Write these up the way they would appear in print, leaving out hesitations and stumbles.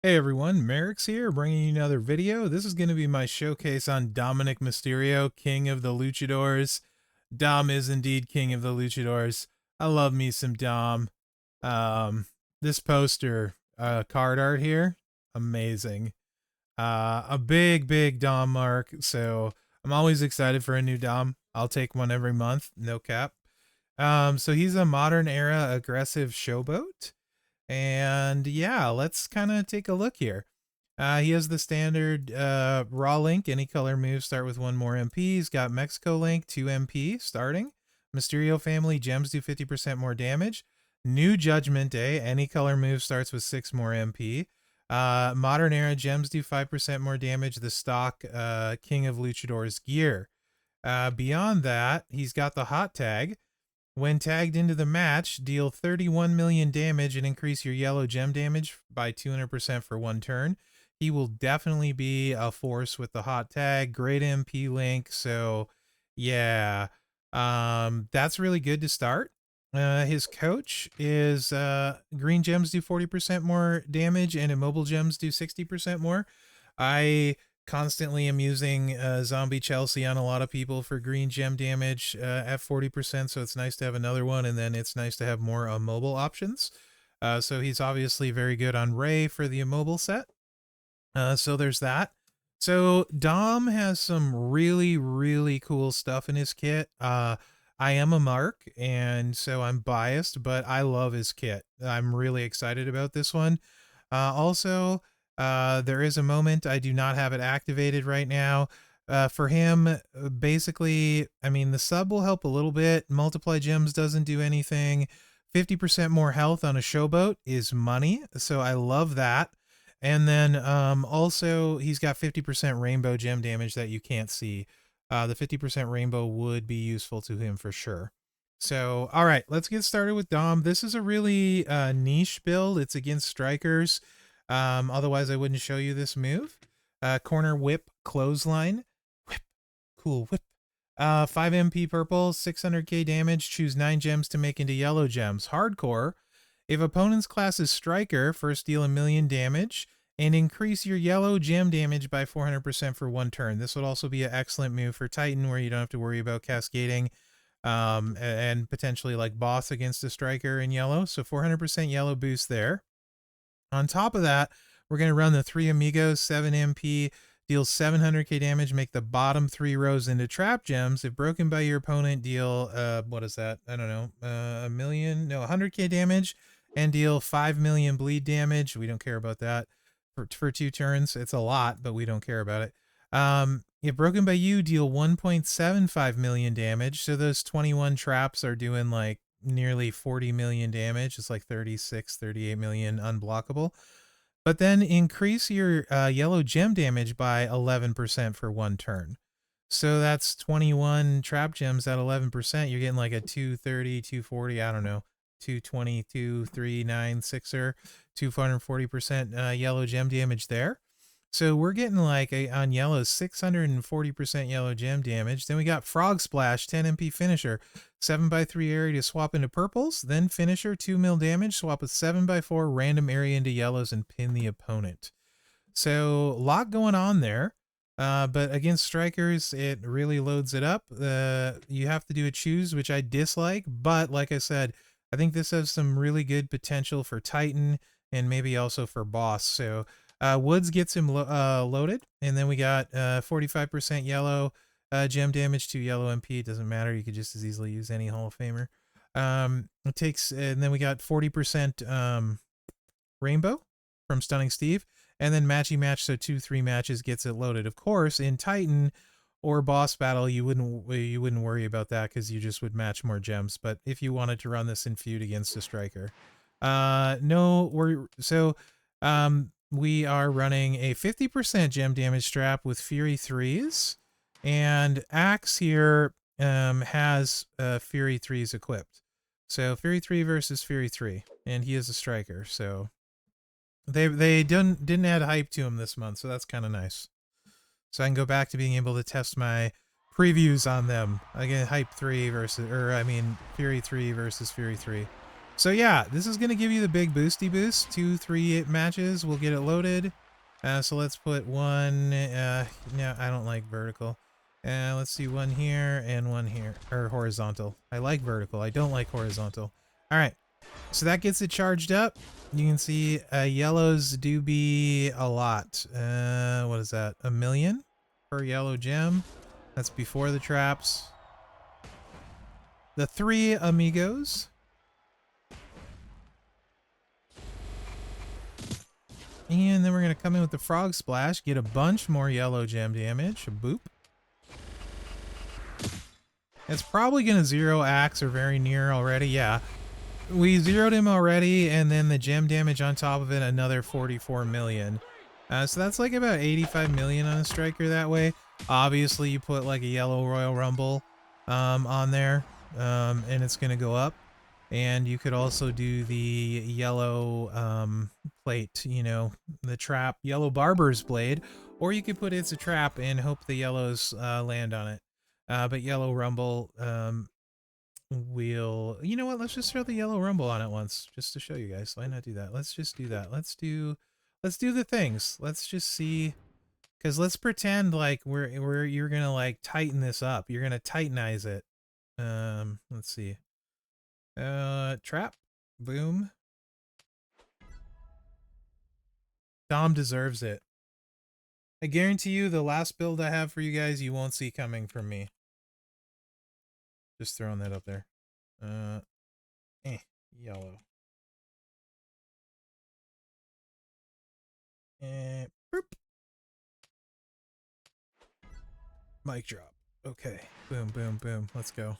Hey everyone, Mherex here, bringing you another video. This is going to be my showcase on Dominic Mysterio, King of the Luchadores. Dom is indeed King of the Luchadores. I love me some Dom. This poster, card art here, amazing. A big Dom mark, so I'm always excited for a new Dom. I'll take one every month, no cap. So he's a modern era aggressive showboat. And yeah, let's kind of take a look here. He has the standard raw link. Any color moves start with one more MP. He's got Mexico link, 2 MP starting. Mysterio family gems do 50% more damage. New Judgment Day. Any color move starts with 6 more MP. Modern era gems do 5% more damage. The stock King of Luchadors gear. Beyond that, he's got the hot tag. When tagged into the match, deal 31 million damage and increase your yellow gem damage by 200% for one turn. He will definitely be a force with the hot tag. Great MP link. So, yeah, that's really good to start. His coach is green gems do 40% more damage and immobile gems do 60% more. I constantly am using Zombie Chelsea on a lot of people for green gem damage at 40%, so it's nice to have another one, and then it's nice to have more mobile options. So he's obviously very good on Ray for the immobile set. So there's that. So Dom has some really cool stuff in his kit. I am a mark, and so I'm biased, but I love his kit. I'm really excited about this one. Also, there is a moment. I do not have it activated right now. For him, basically, I mean, the sub will help a little bit. Multiply gems doesn't do anything. 50% more health on a showboat is money, so I love that. And then also, he's got 50% rainbow gem damage that you can't see. The 50% rainbow would be useful to him for sure. So, all right, let's get started with Dom. This is a really niche build. It's against strikers. Otherwise, I wouldn't show you this move. Corner whip clothesline. Whip. Cool whip. 5 MP purple, 600k damage. Choose 9 gems to make into yellow gems. Hardcore. If opponent's class is striker, first deal 1,000,000 damage and increase your yellow gem damage by 400% for one turn. This would also be an excellent move for Titan where you don't have to worry about cascading and potentially like boss against a striker in yellow. So 400% yellow boost there. On top of that, we're going to run the 3 Amigos, 7 MP, deals 700k damage, make the bottom 3 rows into trap gems. If broken by your opponent, deal, what is that? I don't know, 100k damage, and deal 5 million bleed damage. We don't care about that for 2 turns. It's a lot, but we don't care about it. If broken by you, deal 1.75 million damage. So those 21 traps are doing like nearly 40 million damage. It's like 36, 38 million unblockable. But then increase your yellow gem damage by 11% for one turn. So that's 21 trap gems at 11%. You're getting like a 230, 240, I don't know, 220, 239, 6er, 240% yellow gem damage there. So we're getting like on yellow 640% yellow gem damage. Then we got Frog Splash, 10 MP finisher, 7x3 area to swap into purples. Then finisher, 2 mil damage, swap with 7x4 random area into yellows and pin the opponent. So a lot going on there. But against strikers, it really loads it up. You have to do a choose, which I dislike. But like I said, I think this has some really good potential for Titan and maybe also for boss. So Woods gets him loaded, and then we got 45% yellow gem damage to yellow MP. It doesn't matter. You could just as easily use any Hall of Famer. It takes, and then we got 40% rainbow from Stunning Steve, and then matchy match. So 2-3 matches gets it loaded. Of course, in Titan or boss battle, you wouldn't worry about that because you just would match more gems. But if you wanted to run this in feud against a striker, we are running a 50% gem damage strap with Fury 3s, and Axe here has Fury 3s equipped. So Fury 3 versus Fury 3, and he is a striker. So they didn't add hype to him this month, so that's kind of nice. So I can go back to being able to test my previews on them. Again, hype 3 versus, or I mean Fury 3 versus Fury 3. So yeah, this is going to give you the big boosty boost. 2-3 matches, we'll get it loaded. So let's put one, no, I don't like vertical. Let's do one here and one here, or horizontal. I like vertical, I don't like horizontal. All right, so that gets it charged up. You can see yellows do be a lot. What is that, 1 million per yellow gem? That's before the traps. The 3 amigos. And then we're going to come in with the frog splash, get a bunch more yellow gem damage. Boop. It's probably going to zero axe or very near already. Yeah. We zeroed him already, and then the gem damage on top of it, another 44 million. So that's like about 85 million on a striker that way. Obviously, you put like a yellow Royal Rumble on there, and it's going to go up. And you could also do the yellow plate, you know, the trap, yellow barber's blade, or you could put it's a trap and hope the yellows land on it. But yellow rumble will, you know what? Let's just throw the yellow rumble on it once, just to show you guys. Why not do that? Let's just do that. Let's do the things. Let's just see, because let's pretend like you're gonna like tighten this up. You're gonna tightenize it. Let's see. Trap. Boom. Dom deserves it. I guarantee you the last build I have for you guys you won't see coming from me. Just throwing that up there. Yellow. Boop. Mic drop. Okay. Boom, boom, boom. Let's go.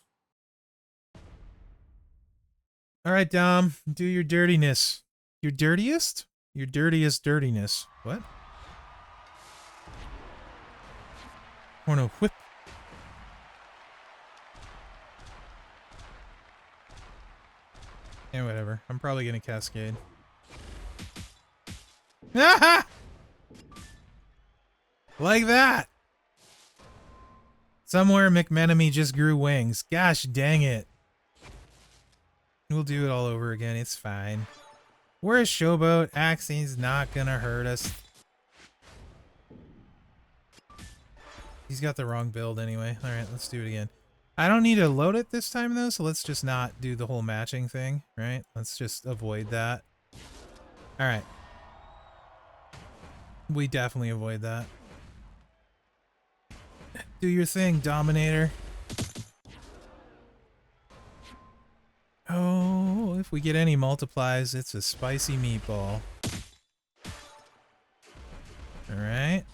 All right, Dom. Do your dirtiness. Your dirtiest? Your dirtiest dirtiness. What? Porno whip. Yeah, whatever. I'm probably gonna cascade. Ah! Like that. Somewhere McMenemy just grew wings. Gosh dang it. We'll do it all over again. It's fine. We're a showboat. Axing's not gonna hurt us. He's got the wrong build anyway. Alright, let's do it again. I don't need to load it this time though, so let's just not do the whole matching thing, right? Let's just avoid that. Alright. We definitely avoid that. Do your thing, Dominator. Oh, if we get any multiplies, it's a spicy meatball. Alright.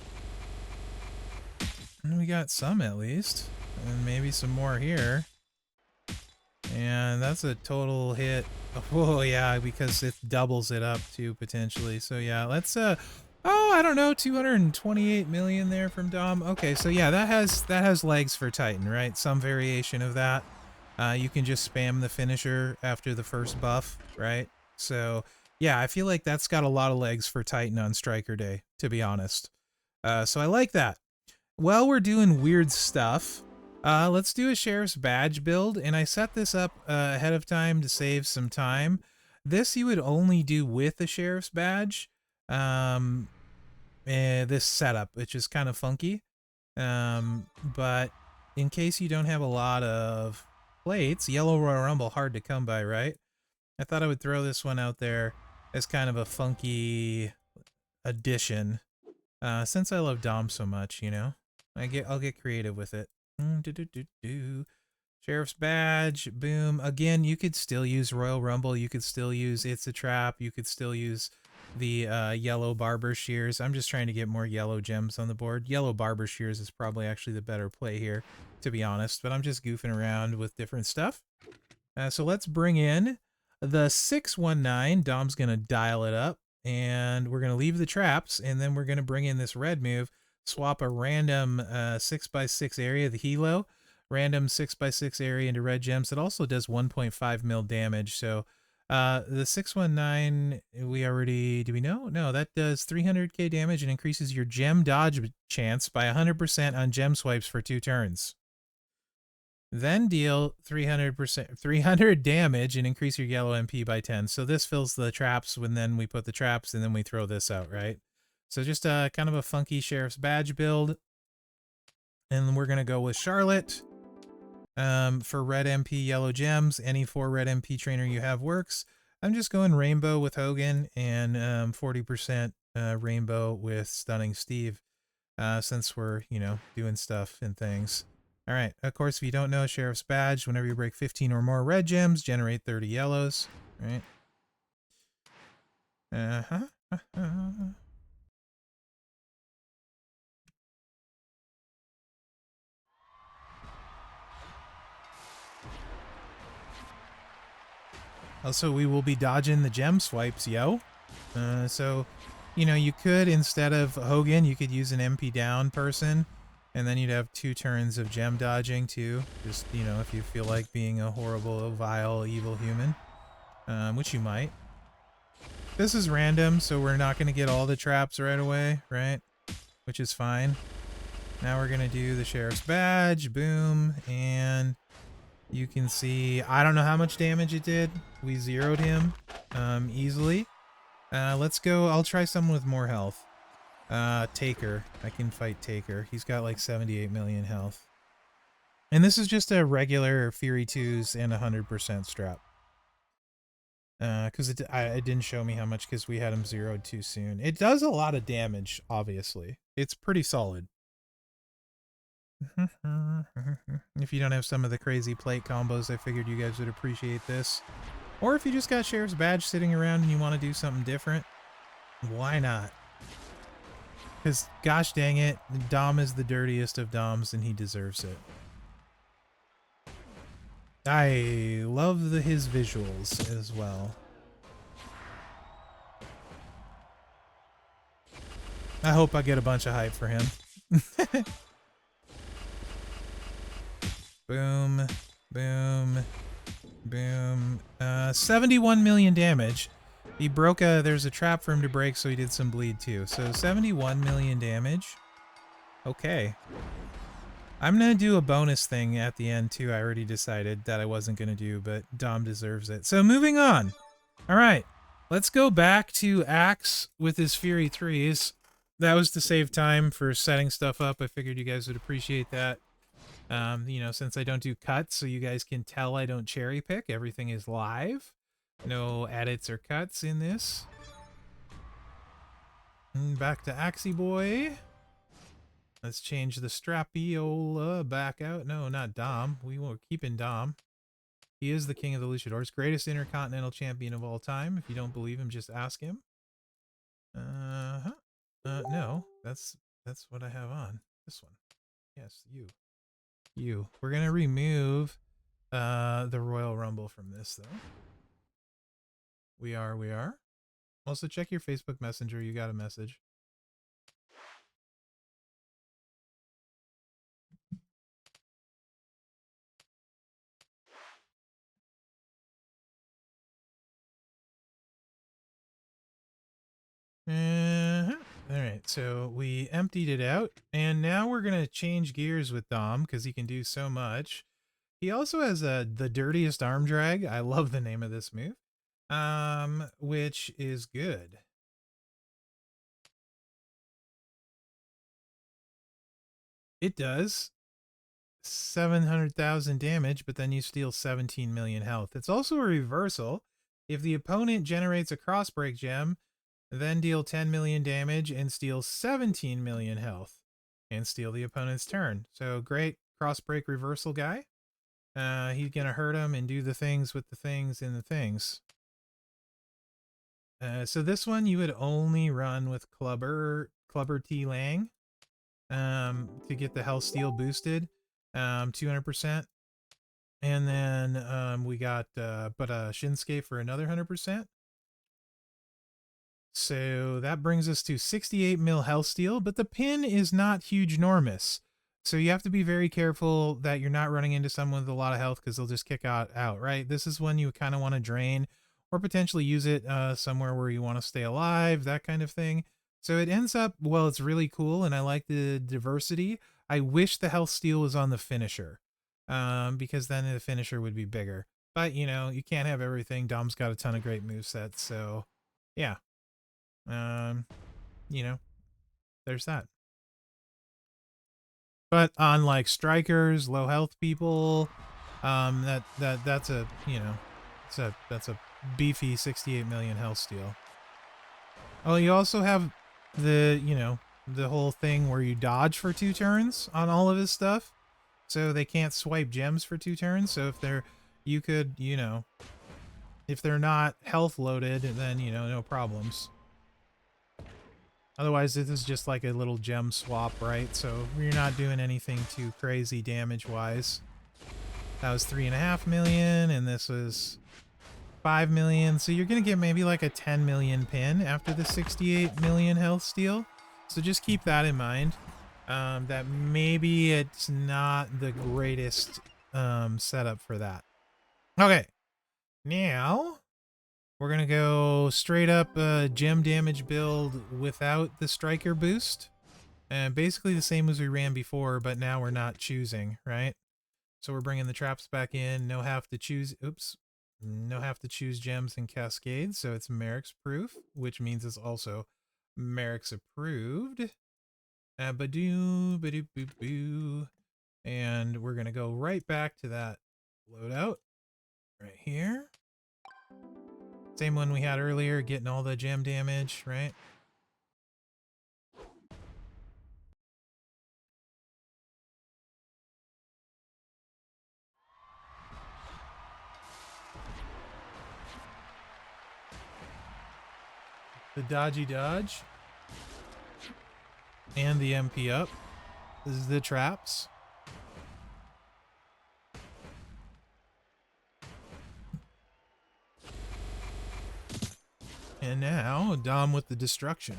And we got some at least. And maybe some more here. And that's a total hit. Oh yeah, because it doubles it up too, potentially. So yeah, let's oh, I don't know, 228 million there from Dom. Okay, so yeah, that has legs for Titan, right? Some variation of that. You can just spam the finisher after the first buff, right? So yeah, I feel like that's got a lot of legs for Titan on Striker Day, to be honest. So I like that. While we're doing weird stuff, let's do a Sheriff's Badge build, and I set this up ahead of time to save some time. This you would only do with the Sheriff's Badge. This setup, which is kind of funky. But in case you don't have a lot of plates, Yellow Royal Rumble, hard to come by, right? I thought I would throw this one out there as kind of a funky addition. Since I love Dom so much, you know, I'll get creative with it. Sheriff's Badge, boom. Again, you could still use Royal Rumble. You could still use It's a Trap. You could still use the yellow barber shears. I'm just trying to get more yellow gems on the board. Yellow barber shears is probably actually the better play here, to be honest, but I'm just goofing around with different stuff. So let's bring in the 619. Dom's going to dial it up, and we're going to leave the traps, and then we're going to bring in this red move, swap a random 6x6 area, the Hilo, random 6x6 area into red gems. It also does 1.5 mil damage, so the 619, we already, do we know? No, that does 300k damage and increases your gem dodge chance by 100% on gem swipes for 2 turns. Then deal 300 damage and increase your yellow MP by 10. So this fills the traps when then we put the traps and then we throw this out, right? So just kind of a funky Sheriff's Badge build. And we're going to go with Charlotte. For red MP, yellow gems, any 4 red MP trainer you have works. I'm just going rainbow with Hogan and 40% rainbow with Stunning Steve, since we're, you know, doing stuff and things. All right, of course, if you don't know, Sheriff's Badge, whenever you break 15 or more red gems, generate 30 yellows, right? Also, we will be dodging the gem swipes, yo. So, you know, you could, instead of Hogan, you could use an MP down person, and then you'd have 2 turns of gem dodging, too. Just, you know, if you feel like being a horrible, vile, evil human, which you might. This is random, so we're not going to get all the traps right away, right? Which is fine. Now we're going to do the Sheriff's Badge, boom, and you can see, I don't know how much damage it did. We zeroed him easily. Let's go. I'll try someone with more health. Taker. I can fight Taker. He's got like 78 million health. And this is just a regular Fury 2s and 100% strap. Because it didn't show me how much because we had him zeroed too soon. It does a lot of damage, obviously. It's pretty solid. If you don't have some of the crazy plate combos, I figured you guys would appreciate this. Or if you just got Sheriff's Badge sitting around and you want to do something different, why not? Because, gosh dang it, Dom is the dirtiest of Doms and he deserves it. I love his visuals as well. I hope I get a bunch of hype for him. Boom, boom, boom. 71 million damage. He broke there's a trap for him to break, so he did some bleed too. So 71 million damage. Okay. I'm going to do a bonus thing at the end too. I already decided that I wasn't going to do, but Dom deserves it. So moving on. All right. Let's go back to Axe with his Fury 3s. That was to save time for setting stuff up. I figured you guys would appreciate that. You know, since I don't do cuts, so you guys can tell I don't cherry pick. Everything is live. No edits or cuts in this. And back to Axie Boy. Let's change the Strapiola back out. No, not Dom. We were keeping Dom. He is the king of the Luchadores. Greatest intercontinental champion of all time. If you don't believe him, just ask him. No. That's what I have on. This one. Yes, you. We're going to remove the Royal Rumble from this, though. We are. Also, check your Facebook Messenger. You got a message. Alright, so we emptied it out, and now we're going to change gears with Dom, because he can do so much. He also has the dirtiest arm drag. I love the name of this move. Which is good. It does 700,000 damage, but then you steal 17 million health. It's also a reversal. If the opponent generates a crossbreak gem, then deal 10 million damage and steal 17 million health and steal the opponent's turn. So great crossbreak reversal guy. He's gonna hurt him and do the things with the things in the things. So this one you would only run with Clubber T Lang to get the health steal boosted 200%. And then we got Shinsuke for another 100%. So that brings us to 68 mil health steal, but the pin is not huge enormous. So you have to be very careful that you're not running into someone with a lot of health because they'll just kick out, right? This is when you kind of want to drain or potentially use it somewhere where you want to stay alive, that kind of thing. So it ends up, well, it's really cool and I like the diversity. I wish the health steal was on the finisher. because then the finisher would be bigger. But, you know, you can't have everything. Dom's got a ton of great movesets, so yeah. You know, there's that. But on like strikers, low health people, that's a, you know, that's a beefy 68 million health steal. Oh, you also have the, you know, the whole thing where you dodge for 2 turns on all of his stuff. So they can't swipe gems for 2 turns. So if they're, you could, you know, if they're not health loaded, then, you know, no problems. Otherwise, this is just like a little gem swap, right? So you're not doing anything too crazy damage-wise. That was 3.5 million, and this was 5 million. So you're going to get maybe like a 10 million pin after the 68 million health steal. So just keep that in mind. That maybe it's not the greatest setup for that. Okay. Now we're going to go straight up gem damage build without the striker boost. Basically the same as we ran before, but now we're not choosing, right? So we're bringing the traps back in. No have to choose. Oops. No have to choose gems and cascades. So it's Mherex proof, which means it's also Mherex approved. Badoo, badoo, boo, boo. And we're going to go right back to that loadout right here. Same one we had earlier, getting all the gem damage, right? The dodgy dodge. And the MP up. This is the traps. And now, Dom with the destruction.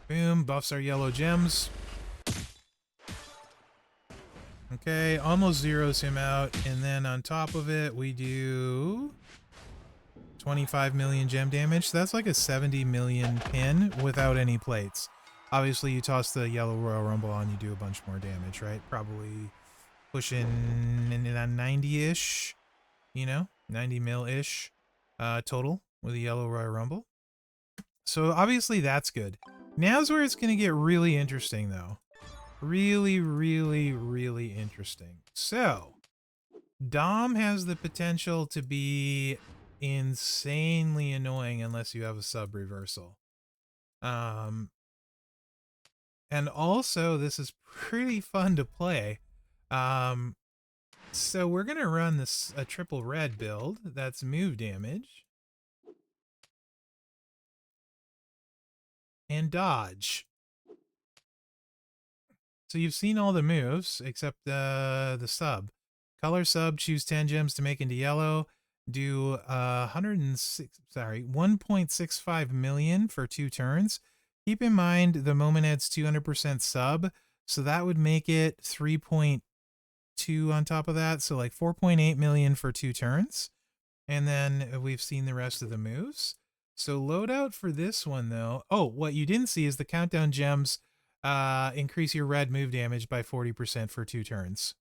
Boom, buffs our yellow gems. Okay, almost zeroes him out. And then on top of it, we do 25 million gem damage. So that's like a 70 million pin without any plates. Obviously, you toss the yellow Royal Rumble on, you do a bunch more damage, right? Probably pushing in that 90-ish, you know, 90 mil-ish total with a yellow Royal Rumble. So obviously that's good. Now's where it's going to get really interesting, though. Really, really, really interesting. So, Dom has the potential to be insanely annoying unless you have a sub reversal. And also, this is pretty fun to play. So we're going to run this a triple red build. That's move damage. And dodge. So you've seen all the moves except the sub. Color sub, choose 10 gems to make into yellow. Do 1.65 million for 2 turns. Keep in mind the moment adds 200% sub, so that would make it 3.2 on top of that, so like 4.8 million for 2 turns. And then we've seen the rest of the moves. So loadout for this one though. Oh, what you didn't see is the countdown gems increase your red move damage by 40% for 2 turns.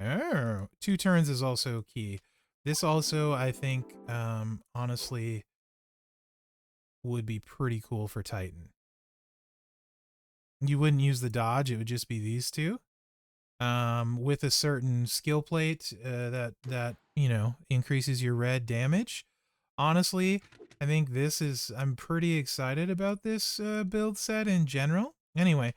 Oh, 2 turns is also key. This also, I think, honestly, would be pretty cool for Titan. You wouldn't use the dodge, it would just be these two. With a certain skill plate that, you know, increases your red damage. Honestly, I think this is, I'm pretty excited about this build set in general. Anyway,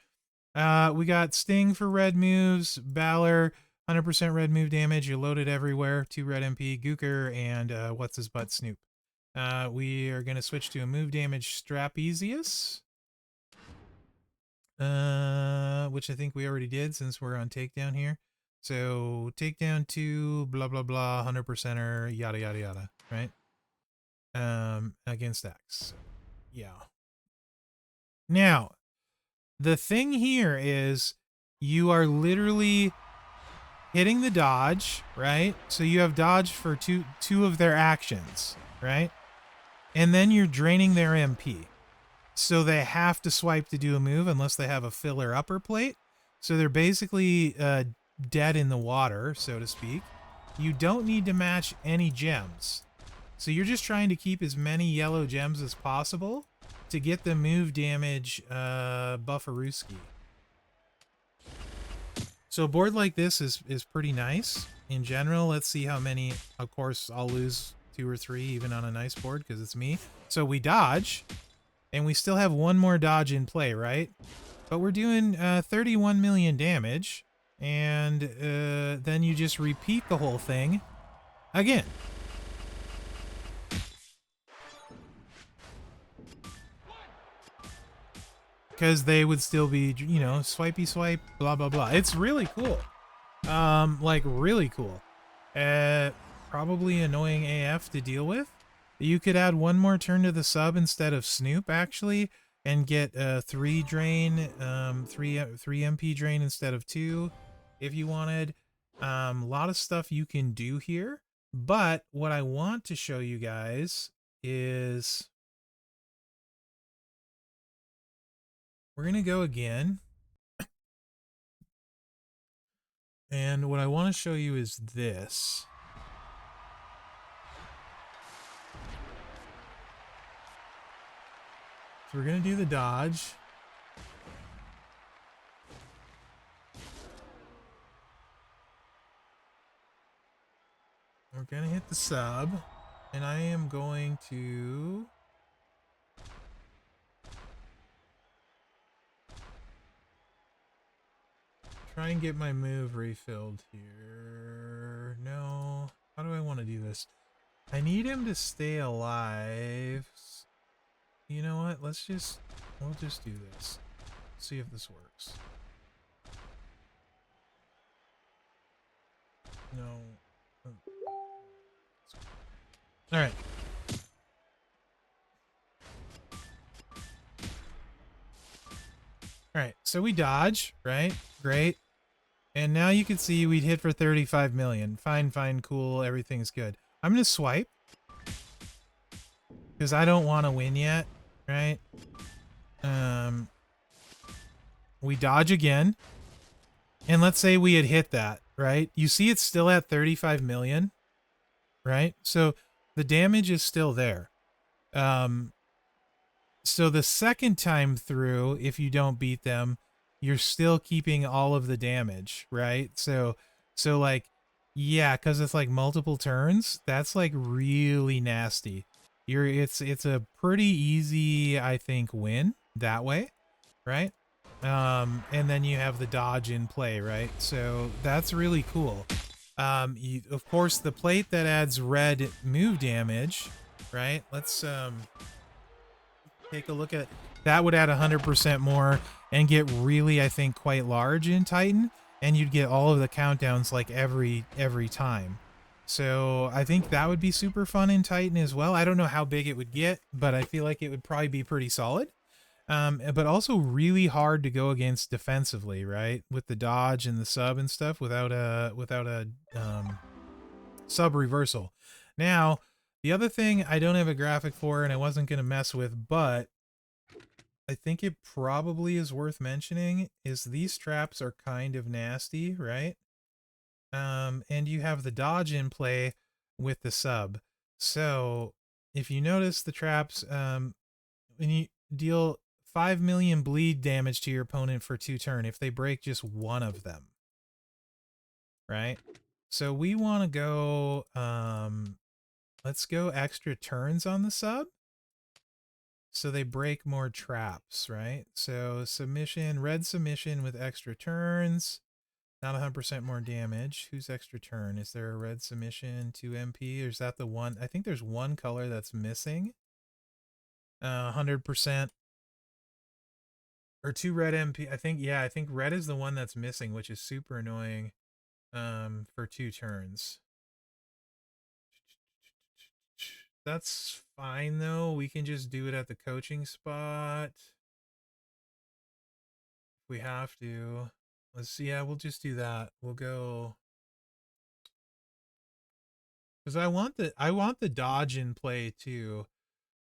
we got Sting for red moves, Balor, 100% red move damage, you're loaded everywhere, 2 red MP, Gooker, and what's his butt, Snoop. We are going to switch to a move damage Strapezius. Which I think we already did since we're on takedown here. So takedown 2, blah, blah, blah, 100%er, yada, yada, yada, right? Against X. Yeah. Now, the thing here is you are literally hitting the dodge, right? So you have dodge for two of their actions, right? And then you're draining their MP. So they have to swipe to do a move unless they have a filler upper plate. So they're basically dead in the water, so to speak. You don't need to match any gems. So you're just trying to keep as many yellow gems as possible to get the move damage bufferooski. So a board like this is pretty nice. In general, let's see how many. Of course, I'll lose 2 or 3 even on a nice board because it's me. So we dodge, and we still have one more dodge in play, right? But we're doing 31 million damage, and then you just repeat the whole thing again. Because they would still be, you know, swipey swipe, blah, blah, blah. It's really cool. Like, really cool. Probably annoying AF to deal with. You could add one more turn to the sub instead of Snoop, actually, and get 3 drain, 3 MP drain instead of 2, if you wanted. A lot of stuff you can do here. But what I want to show you guys is... we're going to go again. And what I want to show you is this. So we're going to do the dodge. We're going to hit the sub. And I am going to... try and get my move refilled here. No. How do I want to do this? I need him to stay alive. You know what? We'll just do this. See if this works. No. Alright. Alright, so we dodge, right? Great. And now you can see we'd hit for 35 million. Fine, fine, cool, everything's good. I'm going to swipe. Because I don't want to win yet, right? We dodge again. And let's say we had hit that, right? You see it's still at 35 million, right? So the damage is still there. So the second time through, if you don't beat them, you're still keeping all of the damage, right? So like, yeah, because it's like multiple turns, that's like really nasty. It's a pretty easy, I think, win that way, right? And then you have the dodge in play, right? So that's really cool. Of course, the plate that adds red move damage, right? Let's take a look at that. Would add 100% more and get really, I think, quite large in Titan, and you'd get all of the countdowns like every time. So I think that would be super fun in Titan as well. I don't know how big it would get, but I feel like it would probably be pretty solid. But also really hard to go against defensively, right? With the dodge and the sub and stuff without a sub reversal. Now, the other thing I don't have a graphic for and I wasn't going to mess with, but I think it probably is worth mentioning, is these traps are kind of nasty, right? And you have the dodge in play with the sub. So if you notice the traps, when you deal 5 million bleed damage to your opponent for 2 turns if they break just one of them, right? So we want to go, let's go extra turns on the sub. So they break more traps, right? So submission, red submission with extra turns. Not 100% more damage. Who's extra turn? Is there a red submission, 2 MP? Or is that the one? I think there's one color that's missing. 100%. Or 2 red MP. I think red is the one that's missing, which is super annoying for 2 turns. That's fine, though. We can just do it at the coaching spot. If we have to. Let's see. Yeah, we'll just do that. We'll go... because I want the dodge in play, too.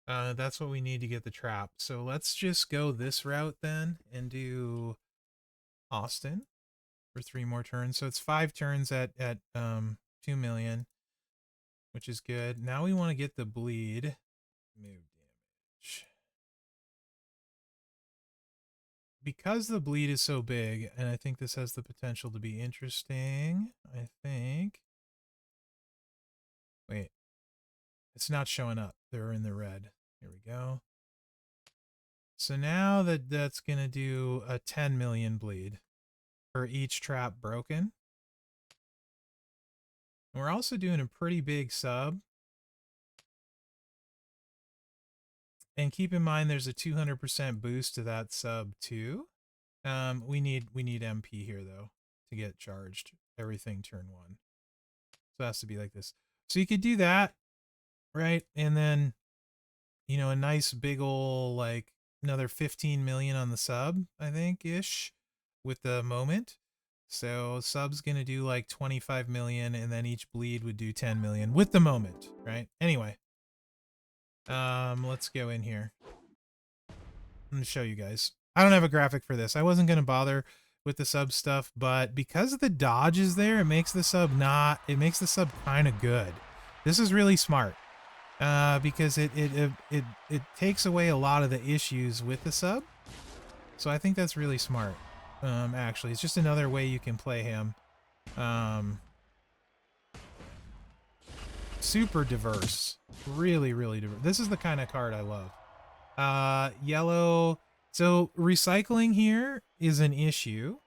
That's what we need to get the trap. So let's just go this route, then, and do Austin. for 3 more turns. So it's 5 turns at 2 million, which is good. Now we want to get the bleed. Move damage. Because the bleed is so big, and I think this has the potential to be interesting, I think. Wait. It's not showing up. They're in the red. Here we go. So now that's going to do a 10 million bleed for each trap broken. And we're also doing a pretty big sub. And keep in mind there's a 200% boost to that sub too. We need MP here though to get charged. Everything turn 1. So it has to be like this. So you could do that, right? And then, you know, a nice big ol' like another 15 million on the sub, I think, ish, with the moment. So sub's gonna do like 25 million, and then each bleed would do 10 million with the moment, right? Anyway, let's go in here. I'm gonna show you guys. I don't have a graphic for this. I wasn't gonna bother with the sub stuff, but because the dodge is there, it makes the sub kind of good. This is really smart. Because it takes away a lot of the issues with the sub. So I think that's really smart. Actually, it's just another way you can play him. Super diverse. Really, really diverse. This is the kind of card I love. Yellow. So recycling here is an issue,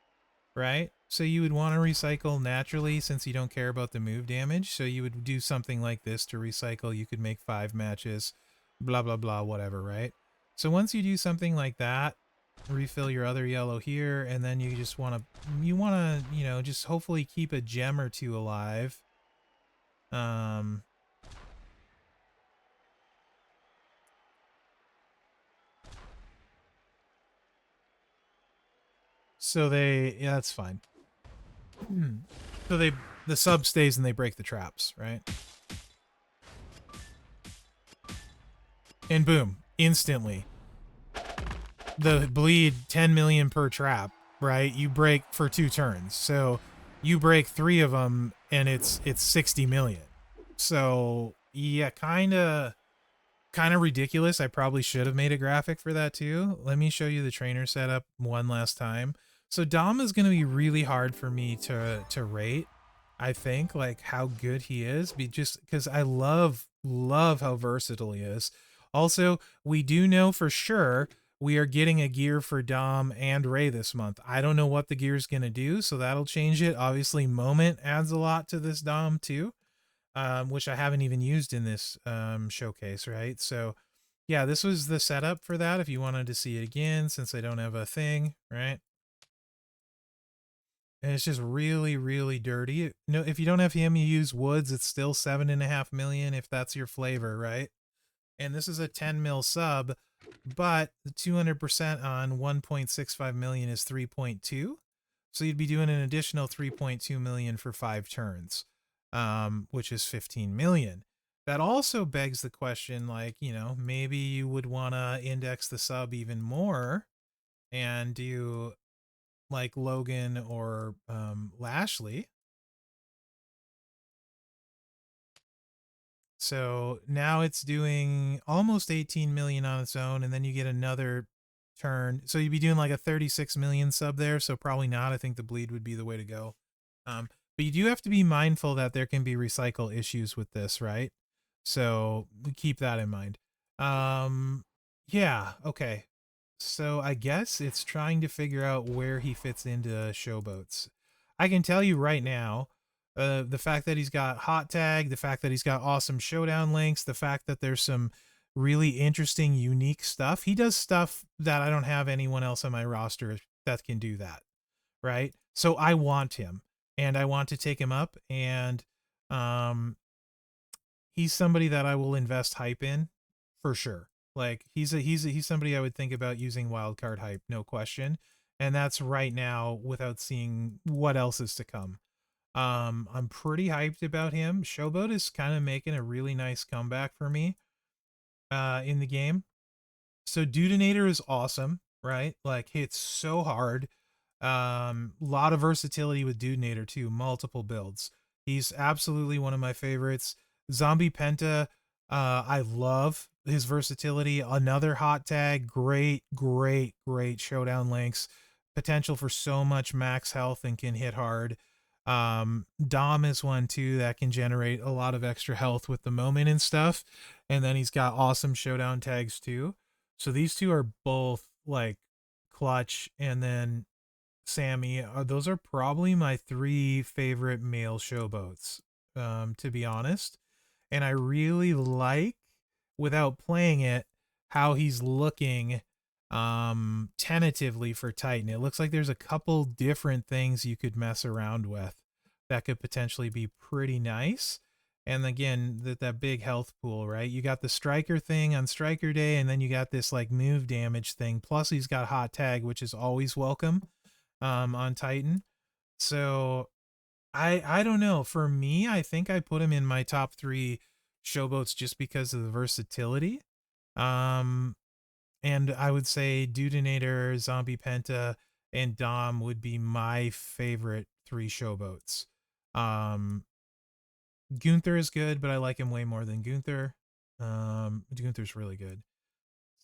right? So you would want to recycle naturally since you don't care about the move damage. So you would do something like this to recycle. You could make 5 matches, blah, blah, blah, whatever, right? So once you do something like that, refill your other yellow here, and then you just want to, you know, just hopefully keep a gem or 2 alive. So yeah, that's fine. So the sub stays and they break the traps, right? And boom, instantly. The bleed 10 million per trap, right? You break for 2 turns. So you break 3 of them and it's 60 million. So yeah, kind of ridiculous. I probably should have made a graphic for that too. Let me show you the trainer setup one last time. So Dom is going to be really hard for me to rate. I think like how good he is, just because I love how versatile he is. Also, we do know for sure we are getting a gear for Dom and Ray this month. I don't know what the gear is going to do, so that'll change it. Obviously, Moment adds a lot to this Dom too, which I haven't even used in this showcase, right? So yeah, this was the setup for that if you wanted to see it again, since I don't have a thing, right? And it's just really, really dirty. No, if you don't have him, you use Woods. It's still 7.5 million if that's your flavor, right? And this is a 10 mil sub, but the 200% on 1.65 million is 3.2. So you'd be doing an additional 3.2 million for 5 turns, which is 15 million. That also begs the question, like, you know, maybe you would want to index the sub even more and do like Logan or Lashley. So now it's doing almost 18 million on its own, and then you get another turn. So you'd be doing like a 36 million sub there. So probably not. I think the bleed would be the way to go. But you do have to be mindful that there can be recycle issues with this, right? So keep that in mind. Yeah, okay. So I guess it's trying to figure out where he fits into showboats. I can tell you right now, the fact that he's got hot tag, the fact that he's got awesome showdown links, the fact that there's some really interesting, unique stuff. He does stuff that I don't have anyone else on my roster that can do that, right? So I want him, and I want to take him up, and he's somebody that I will invest hype in for sure. Like he's somebody I would think about using wildcard hype, no question. And that's right now without seeing what else is to come. I'm pretty hyped about him. Showboat is kind of making a really nice comeback for me in the game. So Dudinator is awesome, right? Like hits so hard. Lot of versatility with Dudenator too, multiple builds. He's absolutely one of my favorites. Zombie Penta, I love his versatility. Another hot tag, great showdown links. Potential for so much max health and can hit hard. Dom is one too that can generate a lot of extra health with the moment and stuff. And then he's got awesome showdown tags too. So these two are both like clutch. And then Sammy, those are probably my three favorite male showboats, to be honest. And I really like, without playing it, how he's looking tentatively for Titan. It looks like there's a couple different things you could mess around with that could potentially be pretty nice. And again, that big health pool, right? You got the striker thing on striker day, and then you got this like move damage thing. Plus he's got hot tag, which is always welcome on Titan. So I don't know. For me, I think I put him in my top 3 showboats just because of the versatility. Um and I would say Dudenator, Zombie Penta, and Dom would be my favorite 3 showboats. Gunther is good, but I like him way more than Gunther. Gunther's really good.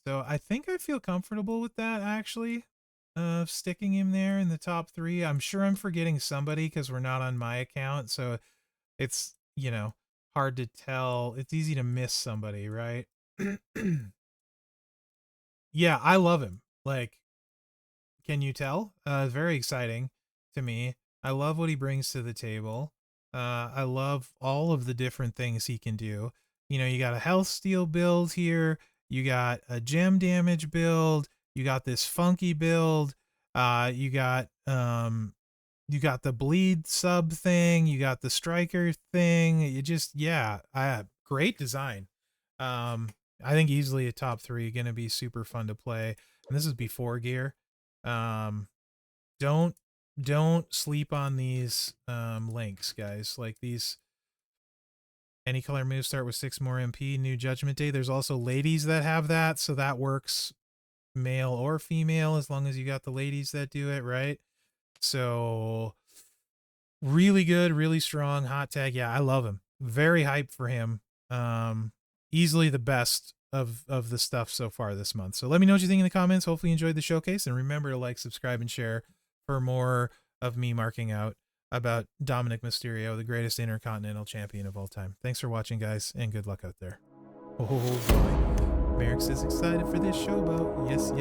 So I think I feel comfortable with that, actually, of sticking him there in the top 3. I'm sure I'm forgetting somebody because we're not on my account, so it's, hard to tell. It's easy to miss somebody, right? Yeah, I love him. Like, can you tell? Very exciting to me. I love what he brings to the table. I love all of the different things he can do. You got a health steal build here. You got a gem damage build. You got this funky build. You got the bleed sub thing. You got the striker thing. Great design. I think easily a top 3. Going to be super fun to play. And this is before gear. Um, don't sleep on these links, guys. Like these, any color moves start with 6 more MP. New Judgment Day. There's also ladies that have that, so that works male or female as long as you got the ladies that do it, right? So really good, really strong hot tag. Yeah, I love him. Very hyped for him. Easily the best of the stuff so far this month. So let me know what you think in the comments. Hopefully you enjoyed the showcase, and remember to like, subscribe, and share for more of me marking out about Dominic Mysterio, the greatest intercontinental champion of all time. Thanks for watching, guys, and good luck out there. Oh boy. Mherex is excited for this showboat. Yes.